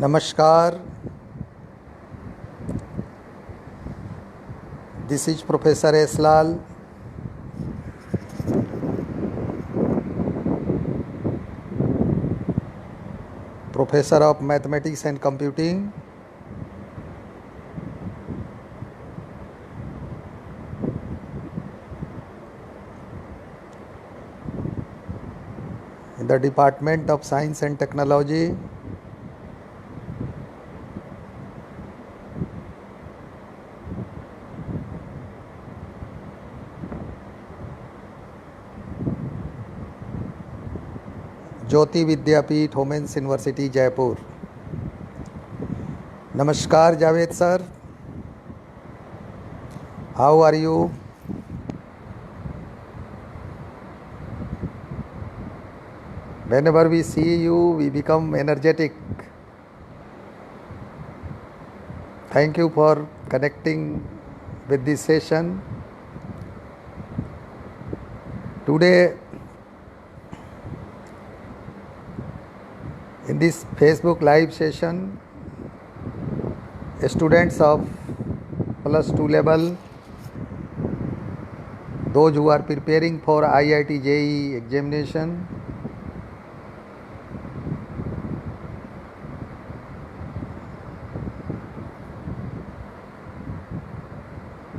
Namaskar, this is Professor S. Lal. Professor of Mathematics and Computing. In the Department of Science and Technology. Jyoti Vidyapeeth women's university Jaipur. नमस्कार Javed sir, how are you? Whenever we see you, we become energetic. Thank you for connecting with this session. Today, in this Facebook live session, students of +2 level, those who are preparing for IIT JEE examination,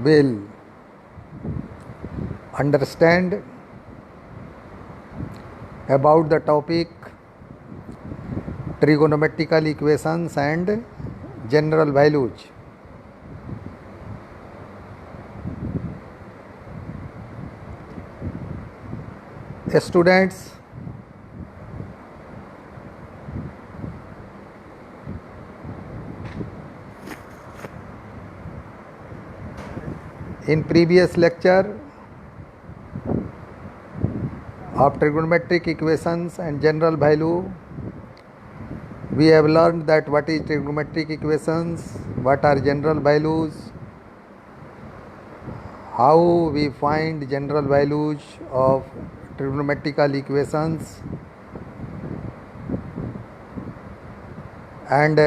will understand about the topic trigonometrical equations and general values. Students, in previous lecture of trigonometric equations and general value, we have learned that what is trigonometric equations, what are general values, how we find general values of trigonometrical equations, and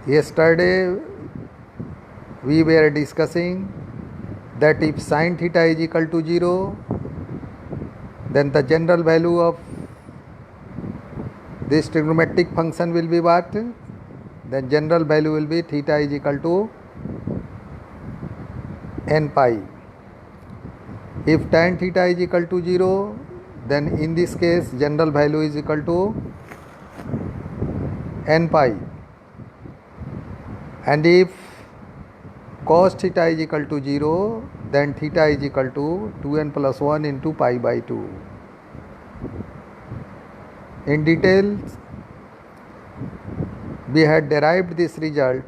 yesterday we were discussing that if sin theta is equal to 0, then the general value of this trigonometric function will be what? Then general value will be theta is equal to n pi. If tan theta is equal to 0, then in this case general value is equal to n pi. And if cos theta is equal to 0, then theta is equal to 2n plus 1 into pi by 2. In detail, we had derived this result,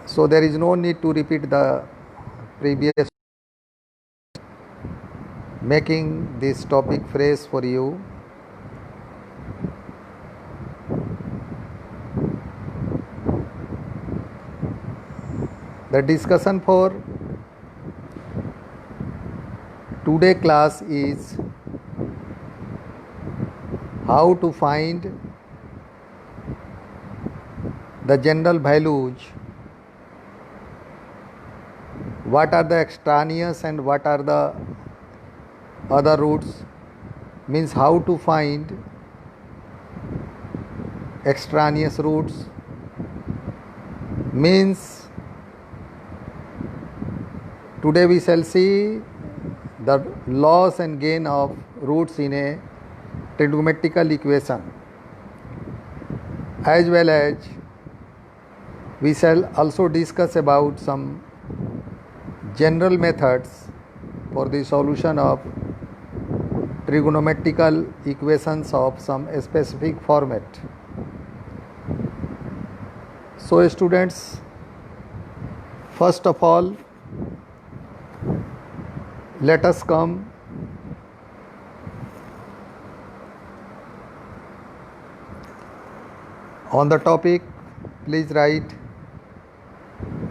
so there is no need to repeat the previous, making this topic fresh for you. The discussion for today class is how to find the general values, what are the extraneous and what are the other roots, means how to find extraneous roots, means today we shall see the loss and gain of roots in a trigonometrical equation, as well as we shall also discuss about some general methods for the solution of trigonometrical equations of some specific format. So students, first of all, let us come on the topic. Please write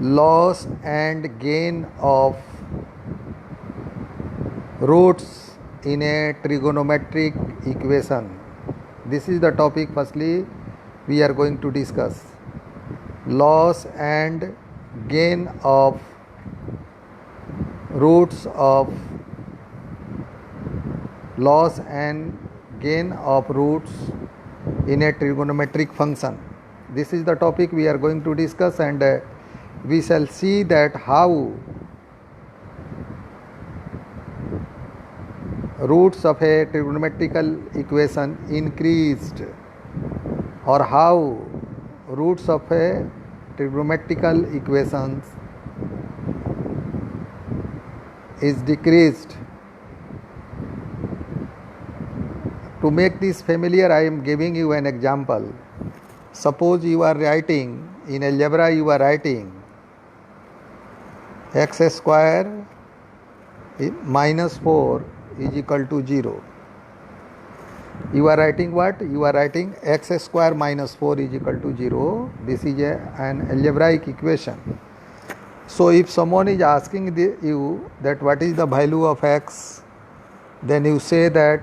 loss and gain of roots in a trigonometric equation. This is the topic firstly we are going to discuss. Loss and gain of roots of loss and gain of roots in a trigonometric function. This is the topic we are going to discuss, and we shall see that how roots of a trigonometrical equation increased or how roots of a trigonometrical equations is decreased. To make this familiar, I am giving you an example. Suppose you are writing in algebra, you are writing x square minus 4 is equal to 0. You are writing what? You are writing x square minus 4 is equal to 0. This is an algebraic equation. So if someone is asking you that what is the value of x, then you say that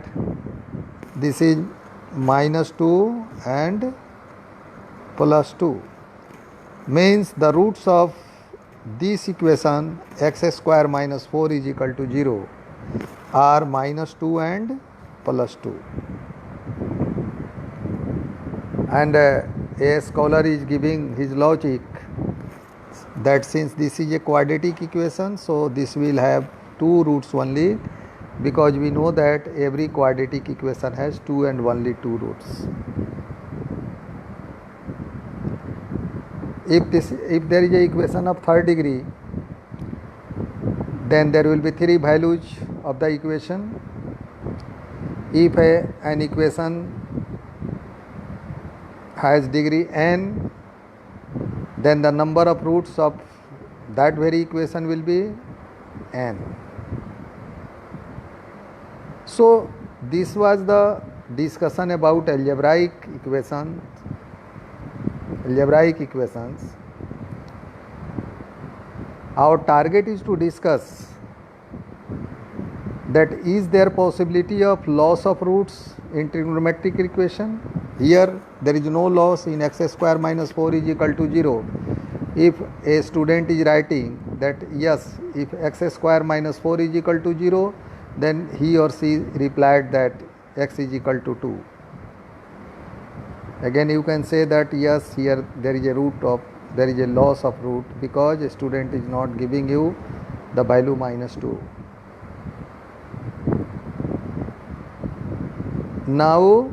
this is minus 2 and plus 2. Means the roots of this equation x square minus 4 is equal to 0 are minus 2 and plus 2. And a scholar is giving his logic that since this is a quadratic equation, so this will have two roots only, because we know that every quadratic equation has two and only two roots. If there is an equation of third degree, then there will be three values of the equation. If an equation has degree n, then the number of roots of that very equation will be n. So this was the discussion about algebraic equations. Our target is to discuss that is there possibility of loss of roots in trigonometric equation. Here there is no loss in x square minus 4 is equal to 0. If a student is writing that yes, if x square minus 4 is equal to 0, then he or she replied that x is equal to 2. Again you can say that yes, here there is a loss of root because a student is not giving you the value minus 2. Now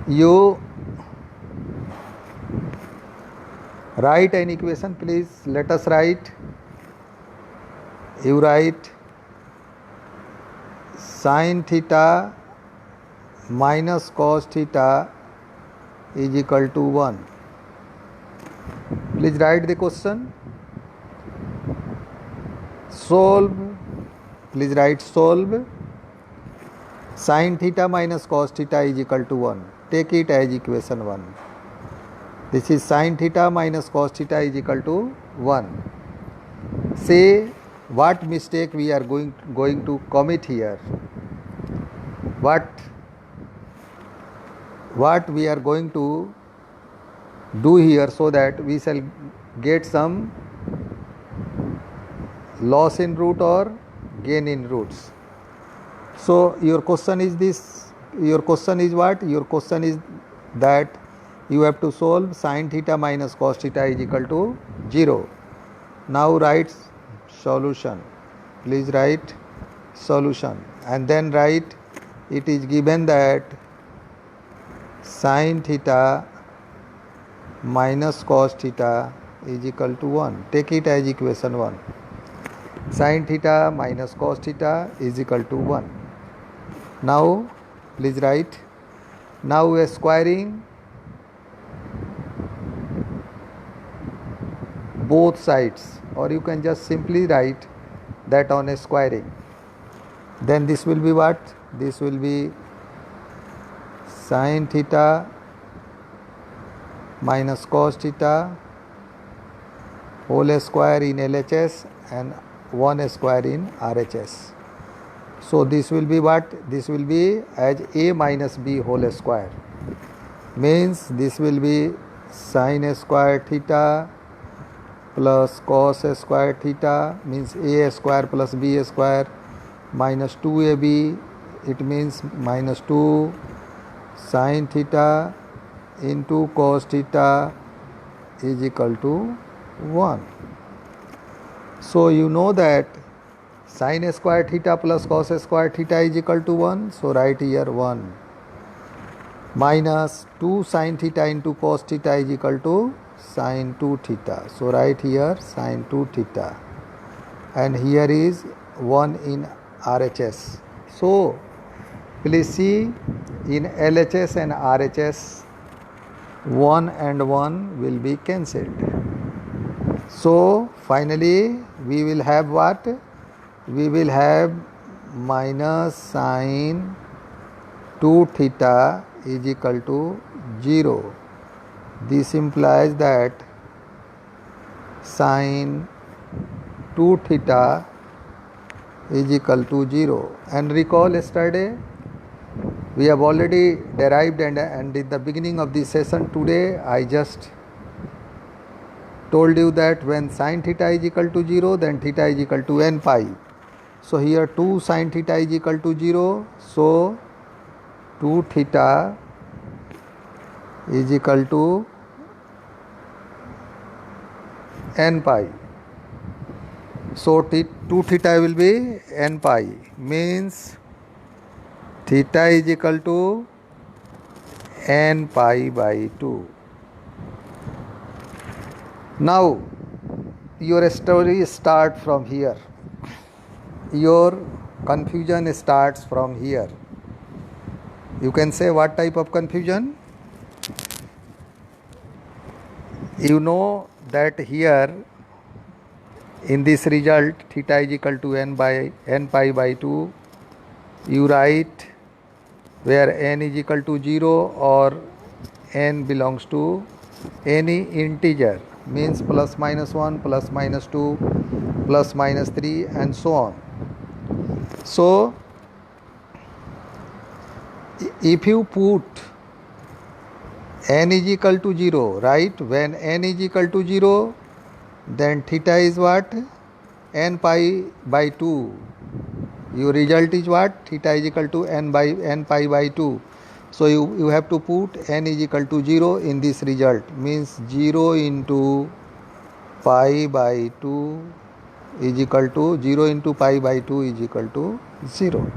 you write an equation, please let us write. You write sin theta minus cos theta is equal to 1. Please write the question. Solve. Please write solve. Sin theta minus cos theta is equal to 1. Take it as equation 1. This is sin theta minus cos theta is equal to 1. Say what mistake we are going to commit here. What we are going to do here so that we shall get some loss in root or gain in roots. So your question is this. Your question is what? Your question is that you have to solve sin theta minus cos theta is equal to 0. Now write solution. Please write solution and then write it is given that sin theta minus cos theta is equal to 1. Take it as equation 1. Sin theta minus cos theta is equal to 1. Now please write. Now we are squaring both sides, or you can just simply write that on a squaring. Then this will be what? This will be sin theta minus cos theta whole square in LHS and 1 square in RHS. So this will be what? This will be as a minus b whole square. Means this will be sin square theta plus cos square theta, means a square plus b square minus 2ab. It means minus 2 sin theta into cos theta is equal to 1. So you know that sin square theta plus cos square theta is equal to 1. So write here 1 minus 2 sin theta into cos theta is equal to sin 2 theta. So write here sin 2 theta, and here is 1 in RHS. So please see, in LHS and RHS 1 and 1 will be cancelled. So finally we will have what? We will have minus sin 2 theta is equal to 0. This implies that sin 2 theta is equal to 0. And recall yesterday we have already derived, and in the beginning of this session today I just told you that when sin theta is equal to 0, then theta is equal to n pi. So here 2 sin theta is equal to 0. So 2 theta is equal to n pi. So 2 theta will be n pi, means theta is equal to n pi by 2. Now your story starts from here. Your confusion starts from here. You can say what type of confusion? You know that here in this result theta is equal to n pi by 2. You write where n is equal to 0 or n belongs to any integer, means plus minus 1, plus minus 2, plus minus 3 and so on. So if you put n is equal to 0, right, when n is equal to 0, then theta is what? N pi by 2. Your result is what? Theta is equal to n pi by 2. So you have to put n is equal to 0 in this result, means 0 into pi by 2 is equal to 0 into pi by 2 is equal to 0.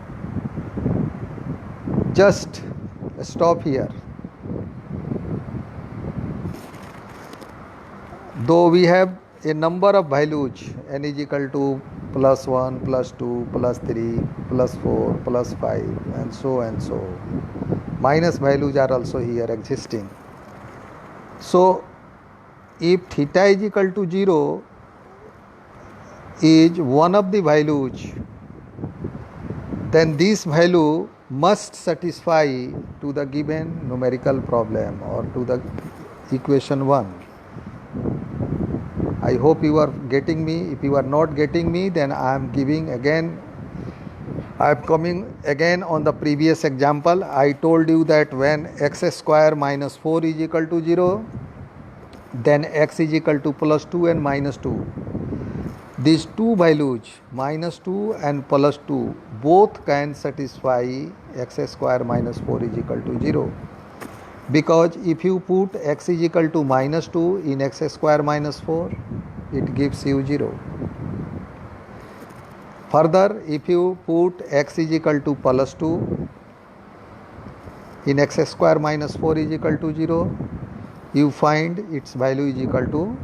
Just stop here. Though we have a number of values, n is equal to plus 1, plus 2, plus 3, plus 4, plus 5 and so. Minus values are also here existing. So if theta is equal to 0 is one of the values, then this value must satisfy to the given numerical problem or to the equation 1. I hope you are getting me. If you are not getting me, then I am coming again on the previous example. I told you that when x square minus 4 is equal to 0, then x is equal to plus 2 and minus 2. These two values, minus 2 and plus 2, both can satisfy x square minus 4 is equal to 0. Because if you put x is equal to minus 2 in x square minus 4, it gives you 0. Further, if you put x is equal to plus 2 in x square minus 4 is equal to 0, you find its value is equal to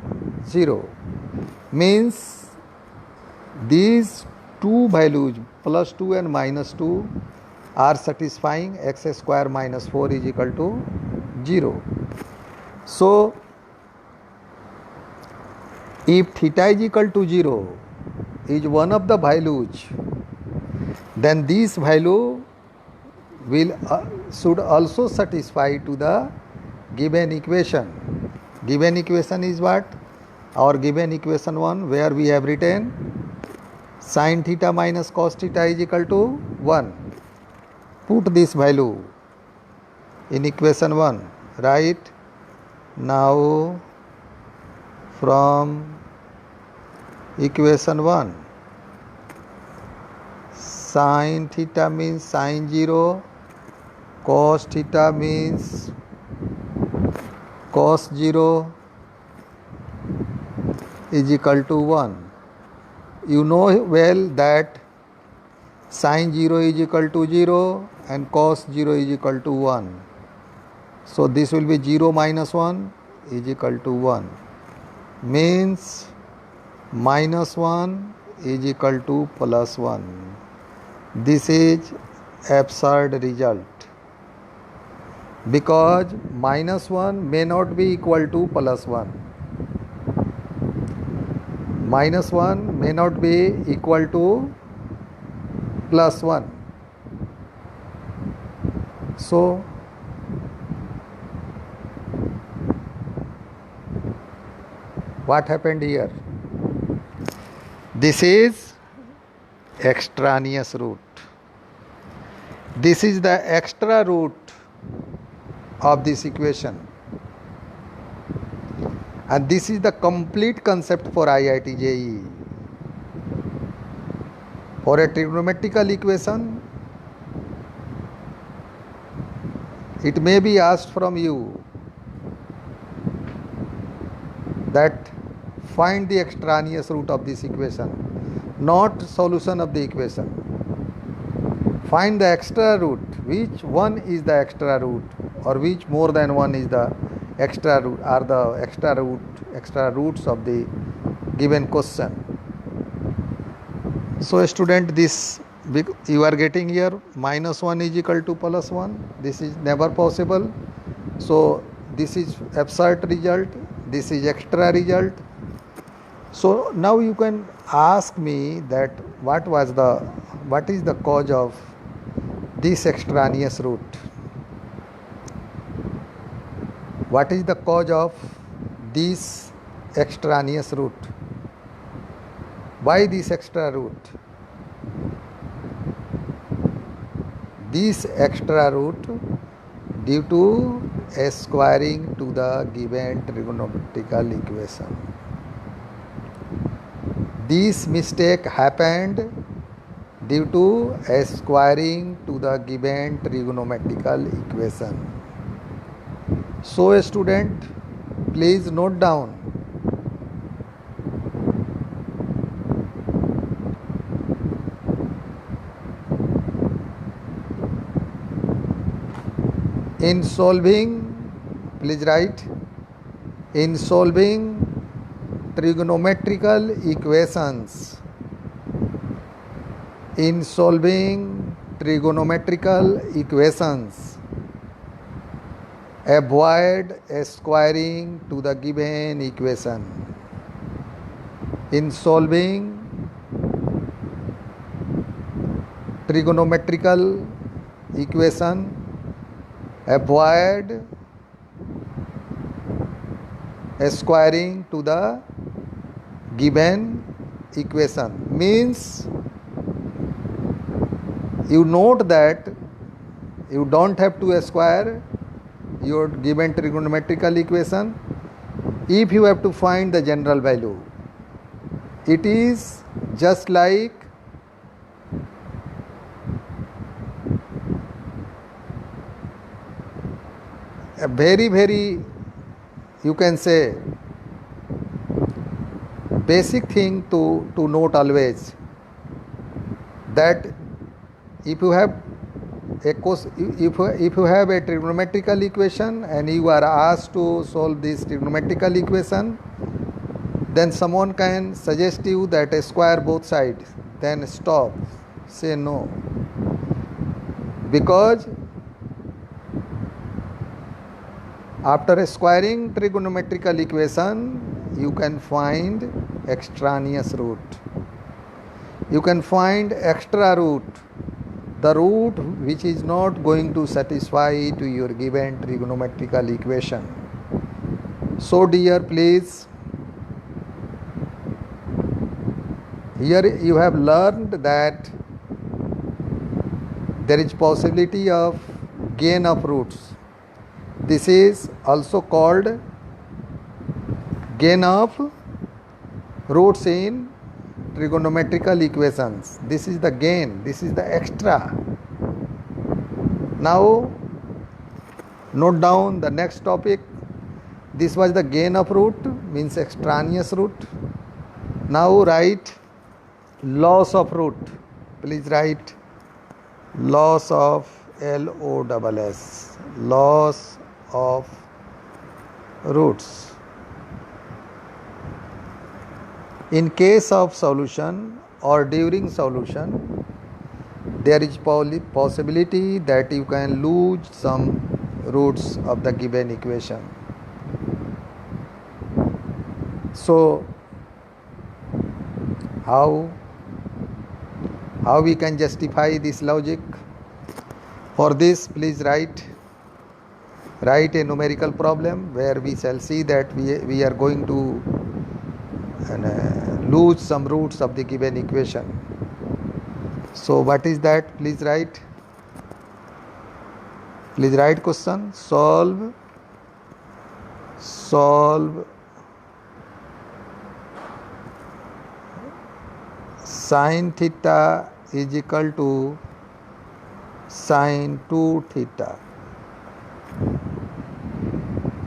0. Means these two values, plus 2 and minus 2, are satisfying x square minus 4 is equal to 0. So if theta is equal to 0 is one of the values, then this value should also satisfy to the given equation. Given equation is what? Our given equation 1, where we have written Sin theta minus cos theta is equal to 1. Put this value in equation 1. Right? Now from equation 1, sin theta means sin 0, cos theta means cos 0 is equal to 1. You know well that sin 0 is equal to 0 and cos 0 is equal to 1. So this will be 0 minus 1 is equal to 1. Means minus 1 is equal to plus 1. This is absurd result, because minus 1 may not be equal to plus 1. Minus 1 may not be equal to plus 1. So what happened here? This is extraneous root. This is the extra root of this equation. And this is the complete concept for IIT JEE. For a trigonometrical equation, it may be asked from you that find the extraneous root of this equation, not solution of the equation. Find the extra root. Which one is the extra root, or which more than one is the extra root, are the extra roots of the given question. So student, this you are getting here minus 1 is equal to plus 1. This is never possible. So this is absurd result. This is extra result. So now you can ask me that what is the cause of this extraneous root? What is the cause of this extraneous root? Why this extra root? This extra root due to squaring to the given trigonometrical equation. This mistake happened due to squaring to the given trigonometrical equation. So student, please note down. In solving, please write, in solving trigonometrical equations, avoid squaring to the given equation. In solving trigonometrical equation, avoid squaring to the given equation. Means you note that you don't have to square your given trigonometrical equation if you have to find the general value. It is just like a very you can say basic thing to note always, that if you have if you have a trigonometrical equation and you are asked to solve this trigonometrical equation, then someone can suggest you that square both sides. Then stop, say no, because after squaring trigonometrical equation, you can find extraneous root. You can find extra root, the root which is not going to satisfy to your given trigonometrical equation. So dear, please Here you have learned that there is possibility of gain of roots. This is also called gain of roots in trigonometrical equations. This is the gain, this is the extra. Now note down the next topic. This was the gain of root, means extraneous root. Now write loss of root. Please write loss of LOSS, loss of roots. In case of solution or during solution, there is possibility that you can lose some roots of the given equation. So how we can justify this logic? For this, please write a numerical problem where we shall see that we are going to lose some roots of the given equation. So what is that? Please write question. Solve sin theta is equal to sin 2 theta.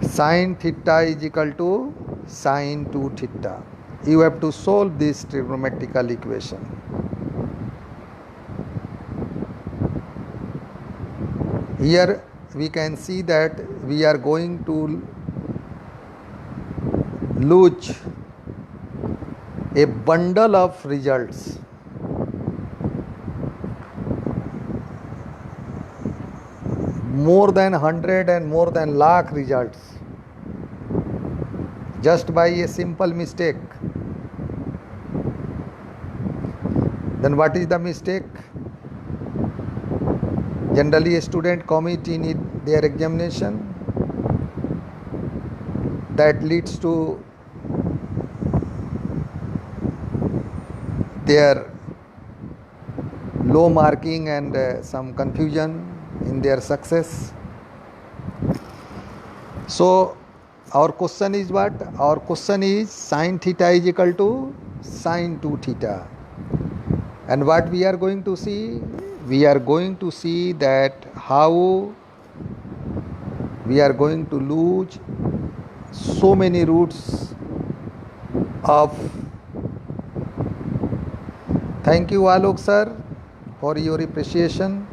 Sin theta is equal to sin 2 theta. You have to solve this trigonometrical equation. Here we can see that we are going to lose a bundle of results. More than 100 and more than lakh results just by a simple mistake. Then what is the mistake? Generally a student commit in their examination that leads to their low marking and some confusion in their success. So our question is what? Our question is sin theta is equal to sin 2 theta. And what we are going to see? We are going to see that how we are going to lose so many roots of. Thank you, Alok sir, for your appreciation.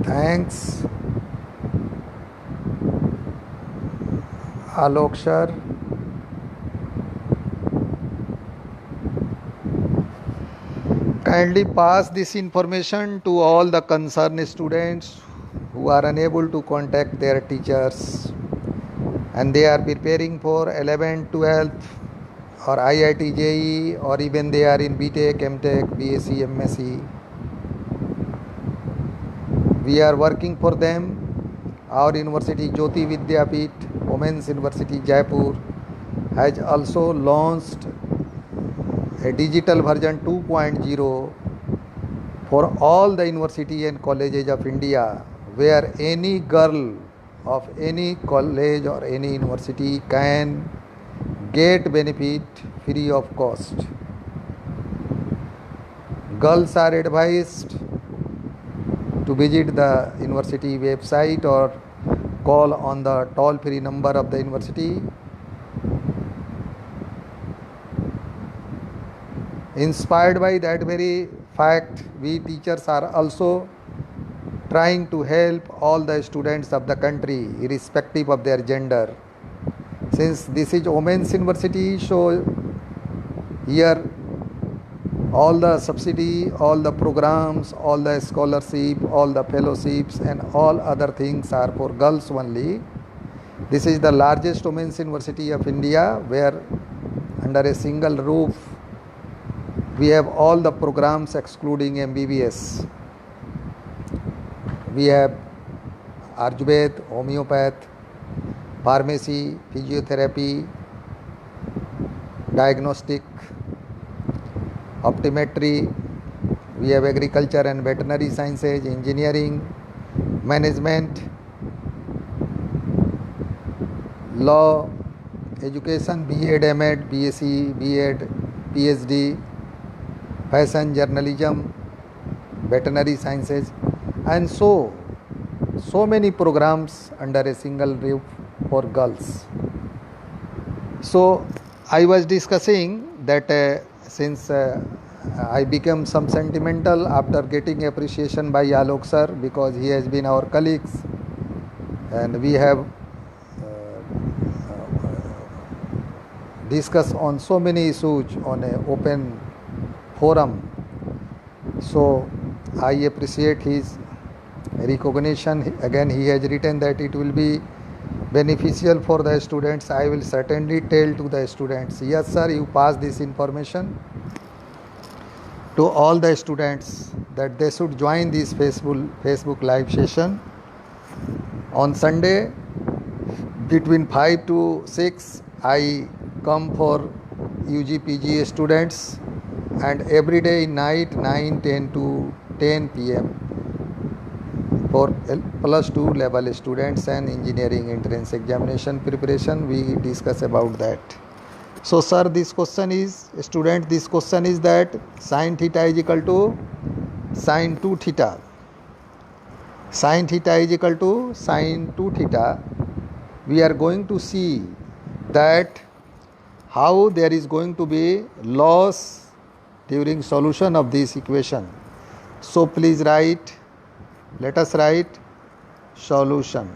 Thanks, Alok sir. Kindly pass this information to all the concerned students who are unable to contact their teachers and they are preparing for 11th, 12th or IIT JEE or even they are in BTech, MTech, BSc, MSc. We are working for them. Our university, Jyoti Vidyapeeth, Women's University, Jaipur, has also launched a digital version 2.0 for all the university and colleges of India, where any girl of any college or any university can get benefit free of cost. Girls are advised to visit the university website or call on the toll-free number of the university. Inspired by that very fact, we teachers are also trying to help all the students of the country, irrespective of their gender. Since this is Women's University, so here all the subsidy, all the programs, all the scholarship, all the fellowships and all other things are for girls only. This is the largest Women's University of India, where under a single roof we have all the programs excluding MBBS. We have Ayurveda, homeopath, pharmacy, physiotherapy, diagnostic, optometry, we have agriculture and veterinary sciences, engineering, management, law, education, B.Ed, M.Ed, B.Sc, B.Ed, Ph.D, fashion, journalism, veterinary sciences, and so many programs under a single roof for girls. So I was discussing that since I became some sentimental after getting appreciation by Alok sir, because he has been our colleagues and we have discussed on so many issues on an open forum. So I appreciate his recognition. Again, he has written that it will be beneficial for the students. I will certainly tell to the students, yes sir, you pass this information to all the students that they should join this Facebook live session on Sunday between 5 to 6. I come for UG PG students, and every day night 9, 10 to 10 p.m. for plus 2 level students and engineering entrance examination preparation. We discuss about that. So sir, this question is that sin theta is equal to sin 2 theta. Sin theta is equal to sin 2 theta. We are going to see that how there is going to be loss during solution of this equation. So please let us write solution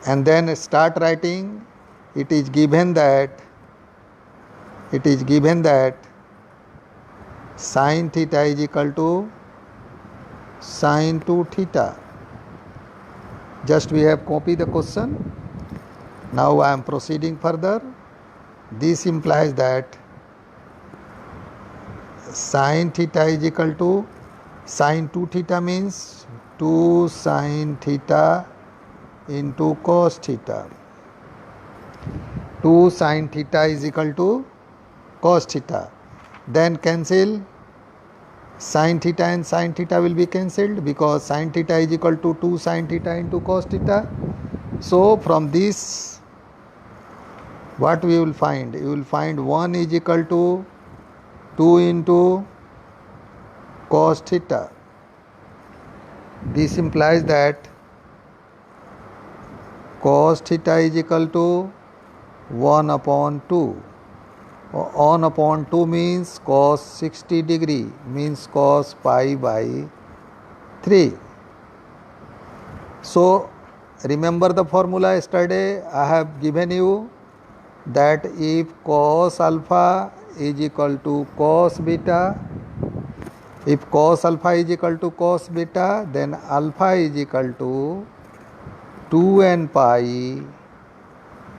and then start writing. It is given that sin theta is equal to sin 2 theta. Just we have copied the question. Now I am proceeding further. This implies that sin theta is equal to sin 2 theta means 2 sin theta into cos theta. 2 sin theta is equal to cos theta. Then cancel. Sin theta and sin theta will be cancelled because sin theta is equal to 2 sin theta into cos theta. So from this, what we will find? You will find 1 is equal to 2 into cos theta. This implies that cos theta is equal to 1 upon 2. 1 upon 2 means cos 60 degree, means cos pi by 3. So remember the formula yesterday I have given you, that if cos alpha is equal to cos beta, if cos alpha is equal to cos beta, then alpha is equal to 2n pi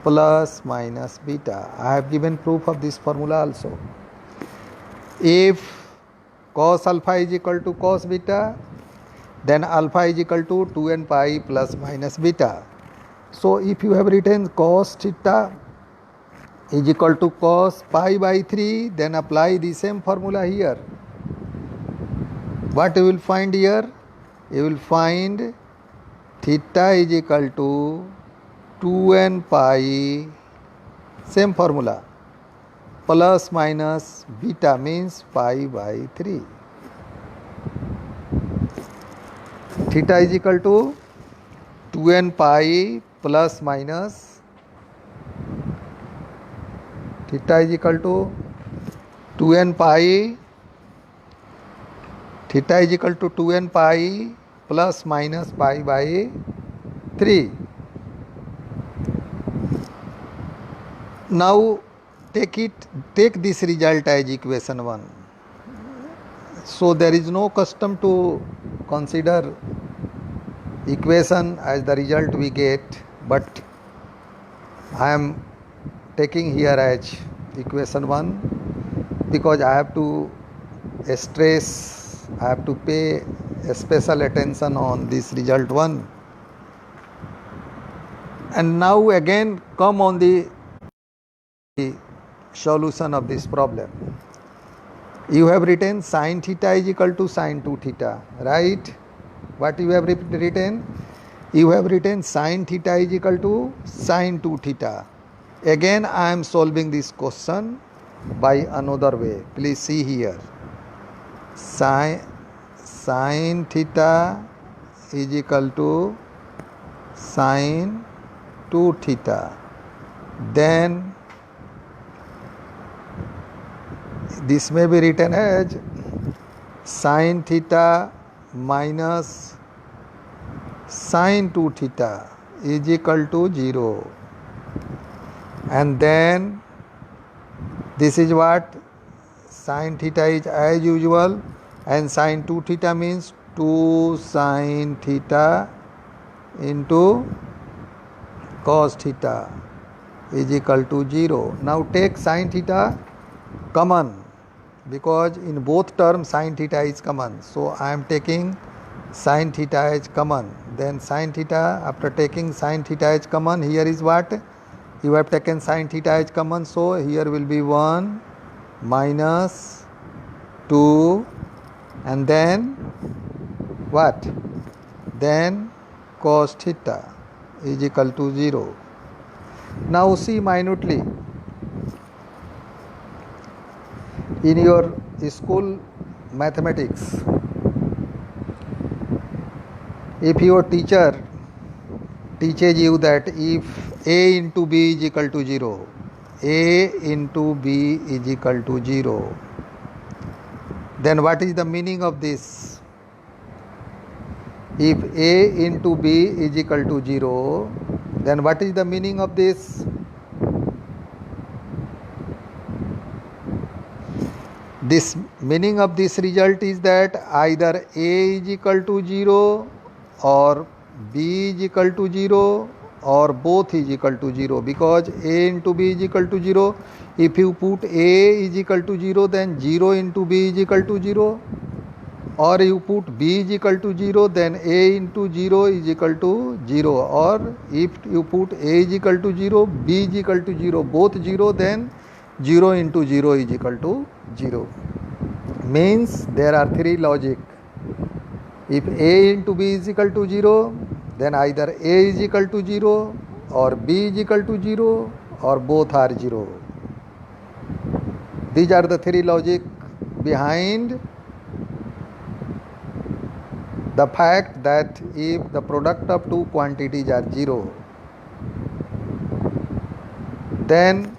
plus minus beta. I have given proof of this formula also. If cos alpha is equal to cos beta, then alpha is equal to 2n pi plus minus beta. So if you have written cos theta is equal to cos pi by 3, then apply the same formula here. What you will find here? You will find theta is equal to 2n pi, same formula, plus minus beta means pi by 3. Theta is equal to 2n pi plus minus, theta is equal to 2n pi, theta is equal to 2n pi plus minus pi by 3. Now take this result as equation 1. So there is no custom to consider equation as the result we get, but I am taking here as equation 1 because I have to stress, I have to pay special attention on this result 1. And now again come on the solution of this problem. You have written sin theta is equal to sin 2 theta, right? What you have written? You have written sin theta is equal to sin 2 theta. Again, I am solving this question by another way. Please see here. Sin theta is equal to sin 2 theta. Then this may be written as sin theta minus sin 2 theta is equal to 0. And then this is what? Sin theta is as usual, and sin 2 theta means 2 sin theta into cos theta is equal to 0. Now take sin theta common, because in both terms sin theta is common. So I am taking sin theta as common. Then sin theta, after taking sin theta as common, here is what? You have taken sin theta as common, so here will be 1 minus 2, and then what? Then cos theta is equal to 0. Now see minutely. In your school mathematics, if your teacher teaches you that if a into b is equal to 0, a into b is equal to 0, then what is the meaning of this? If a into b is equal to 0, then what is the meaning of this? This meaning of this result is that either a is equal to 0 or b is equal to 0 or both is equal to 0, because a into b is equal to 0. If you put a is equal to 0, then 0 into b is equal to 0, or you put b is equal to 0, then a into 0 is equal to 0, or if you put a is equal to 0, b is equal to 0, both 0, then 0 into 0 is equal to 0. Means there are three logic. If a into b is equal to 0, then either a is equal to 0 or b is equal to 0 or both are 0. These are the three logic behind the fact that if the product of two quantities are 0, then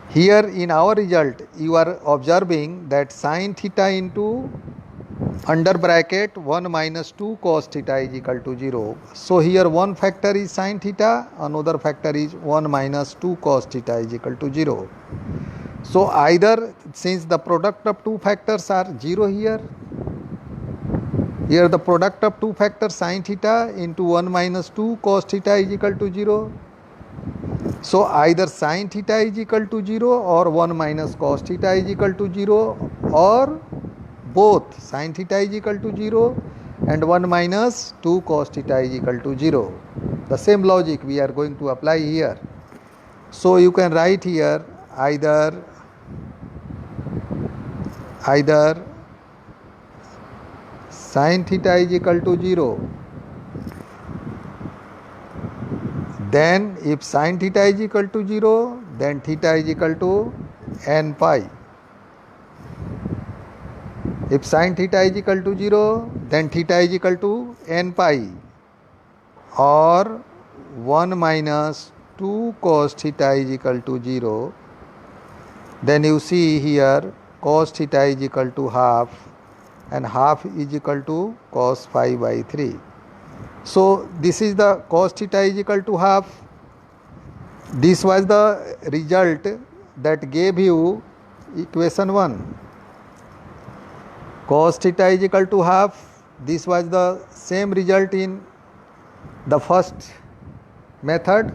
here in our result you are observing that sin theta into under bracket 1 minus 2 cos theta is equal to 0. So here one factor is sin theta, another factor is 1 minus 2 cos theta is equal to 0. So either, since the product of two factors are 0 here the product of two factors sin theta into 1 minus 2 cos theta is equal to 0. So either sin theta is equal to 0 or 1 minus cos theta is equal to 0, or both sin theta is equal to 0 and 1 minus 2 cos theta is equal to 0. The same logic we are going to apply here. So you can write here either sin theta is equal to 0. Then if sin theta is equal to 0, then theta is equal to n pi. If sin theta is equal to 0, then theta is equal to n pi, or 1 minus 2 cos theta is equal to 0. Then you see here cos theta is equal to half, and half is equal to cos phi by 3. So this is the cos theta is equal to half. This was the result that gave you equation 1. Cos theta is equal to half. This was the same result in the first method,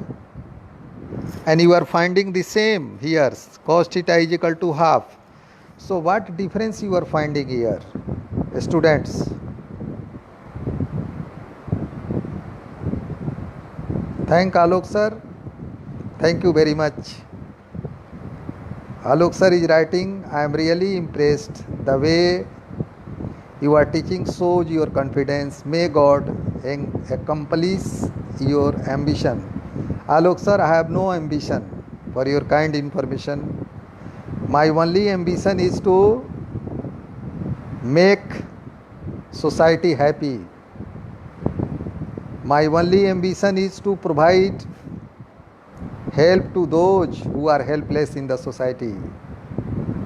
and you are finding the same here, cos theta is equal to half. So what difference you are finding here, students? Thank Alok sir. Thank you very much. Alok sir is writing, I am really impressed. The way you are teaching shows your confidence. May God accomplish your ambition. Alok sir, I have no ambition for your kind information. My only ambition is to make society happy. My only ambition is to provide help to those who are helpless in the society.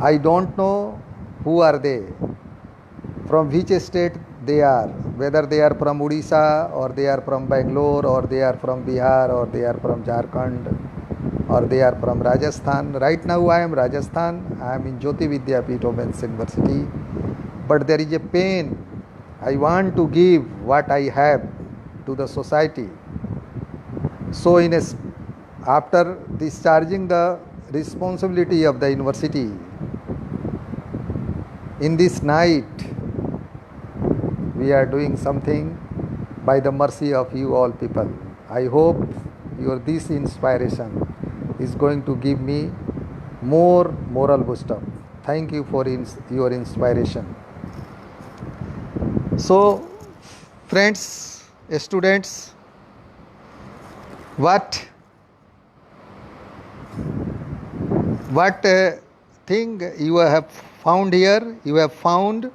I don't know who are they, from which state they are, whether they are from Odisha or they are from Bangalore or they are from Bihar or they are from Jharkhand or they are from Rajasthan. Right now I am Rajasthan. I am in Jyoti Vidyapeeth Women's University. But there is a pain. I want to give what I have to the society. So after discharging the responsibility of the university, in this night we are doing something by the mercy of you all people. I hope this inspiration is going to give me more moral boost up. Thank you for your inspiration. So friends, students, what thing you have found here? You have found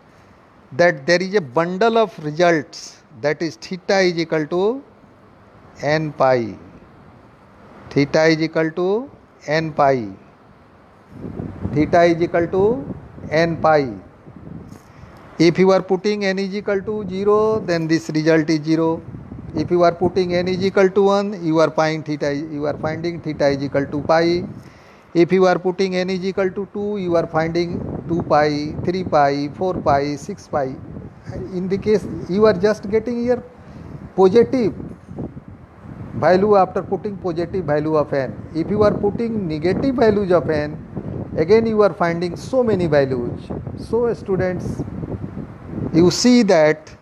that there is a bundle of results, that is theta is equal to n pi. Theta is equal to n pi. Theta is equal to n pi. If you are putting n is equal to 0, then this result is 0. If you are putting n is equal to 1, you are finding theta is equal to pi. If you are putting n is equal to 2, you are finding 2 pi, 3 pi, 4 pi, 6 pi. In the case, you are just getting here positive value after putting positive value of n. If you are putting negative values of n, again you are finding so many values. So students, you see that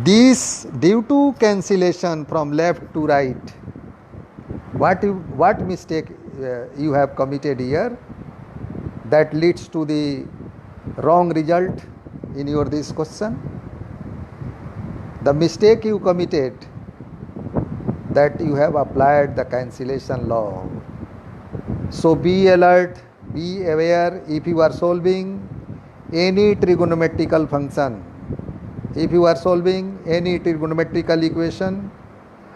this, due to cancellation from left to right, what mistake you have committed here, that leads to the wrong result in your this question. The mistake you committed, that you have applied the cancellation law. So be alert, be aware. If you are solving any trigonometrical function, if you are solving any trigonometrical equation,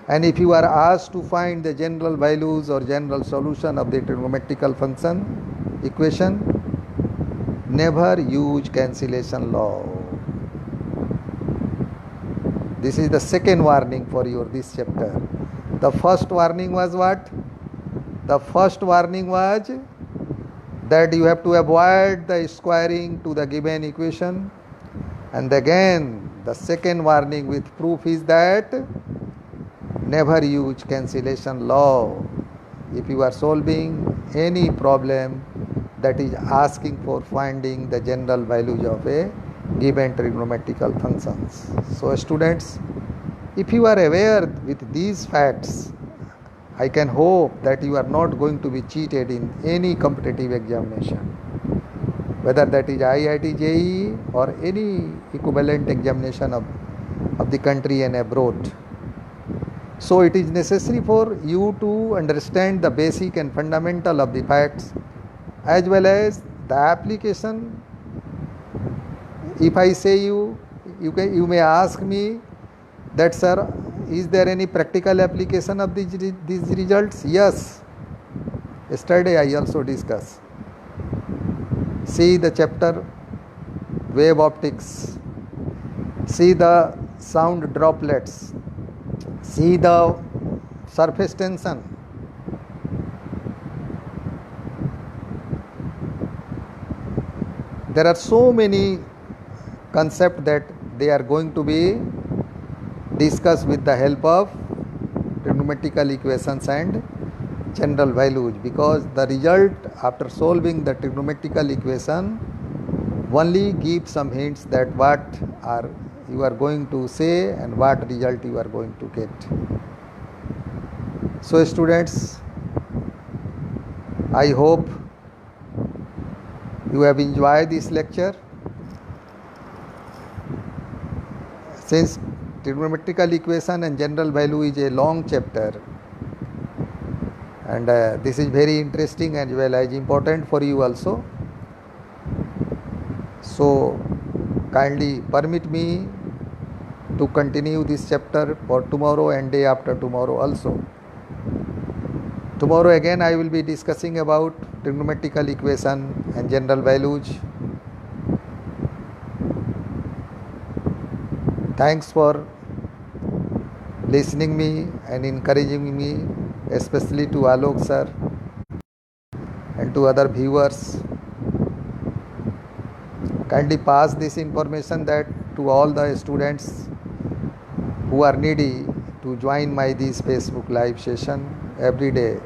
and if you are asked to find the general values or general solution of the trigonometrical function equation, never use cancellation law. This is the second warning for this chapter. The first warning was what? The first warning was that you have to avoid the squaring to the given equation. And again, the second warning with proof is that never use cancellation law if you are solving any problem that is asking for finding the general values of a given trigonometrical functions. So students, if you are aware with these facts, I can hope that you are not going to be cheated in any competitive examination, whether that is IIT JEE or any equivalent examination of the country and abroad. So it is necessary for you to understand the basic and fundamental of the facts as well as the application. If I say you may ask me that, sir, is there any practical application of these results? Yes. Yesterday I also discussed. See the chapter wave optics. See the sound droplets. See the surface tension. There are so many concepts that they are going to be discussed with the help of trigonometrical equations and general values, because the result after solving the trigonometrical equation only gives some hints that what you are going to say and what result you are going to get. So students, I hope You have enjoyed this lecture. Since trigonometrical equation and general value is a long chapter, and this is very interesting and well as important for you also, so kindly permit me to continue this chapter for tomorrow and day after tomorrow also. Tomorrow again I will be discussing about trigonometrical equation and general values. Thanks for listening me and encouraging me, especially to Alok sir and to other viewers. Kindly pass this information that to all the students who are needy to join my this Facebook live session every day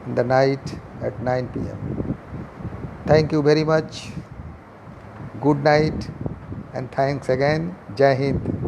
in the night at 9 p.m. Thank you very much. Good night and thanks again. Jai Hind.